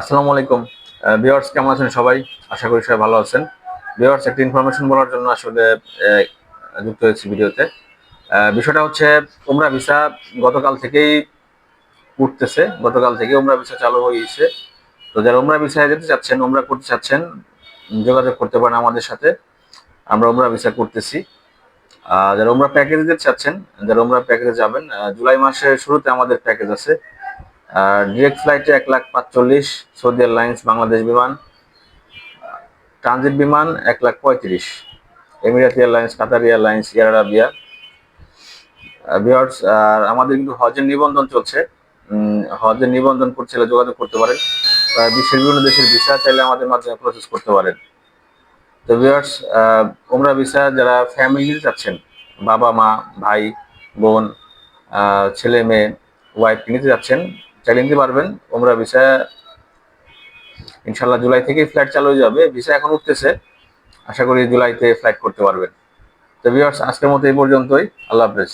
আসসালামু আলাইকুম ভিউয়ার্স, কেমন আছেন সবাই? আশা করি সবাই ভালো আছেন। ভিউয়ার্স, একটা ইনফরমেশন বলার জন্য আসলে যুক্ত হয়েছি ভিডিওতে। বিষয়টা হচ্ছে উমরা ভিসা গতকাল থেকেই উঠতেছে। গতকাল থেকে উমরা ভিসা চালু হয়েছে। তো যারা উমরা ভিসায় যেতে চাচ্ছেন, উমরা করতে চাচ্ছেন, যোগাযোগ করতে পারেন আমাদের সাথে। আমরা উমরা ভিসা করতেছি। যারা উমরা প্যাকেজে যেতে চাচ্ছেন, যারা উমরা প্যাকেজে যাবেন, জুলাই মাসের শুরুতে আমাদের প্যাকেজ আছে। ডিরেক্ট ফ্লাইটে 1,45,000, সৌদি এয়ারলাইন্স, বাংলাদেশ বিমান। ট্রানজিট বিমান 1,35,000, Emirates Airlines, Qatar Airlines, Air Arabia. Viewers, আমাদের কিন্তু হজের নিবন্ধন চলছে। হজের নিবন্ধন করতে হলে যোগাযোগ করতে পারেন। বিশ্বের বিভিন্ন দেশের ভিসা চাইলে আমাদের মাধ্যমে প্রসেস করতে পারেন। তো ভিউয়ার্স, ওমরা ভিসা যারা ফ্যামিলি চাচ্ছেন, বাবা মা, ভাই, বোন, ছেলে মেয়ে, ওয়াইফ নিতে যাচ্ছেন, চাইলে নিতে পারবেন। ওমরা ভিসা ইনশাল্লাহ জুলাই থেকেই ফ্লাইট চালু হয়ে যাবে। ভিসা এখন উঠতেছে, আশা করি জুলাইতে ফ্লাইট করতে পারবেন। তো ভিউয়ার্স, আজকের মতো এই পর্যন্তই। আল্লাহ হাফেজ।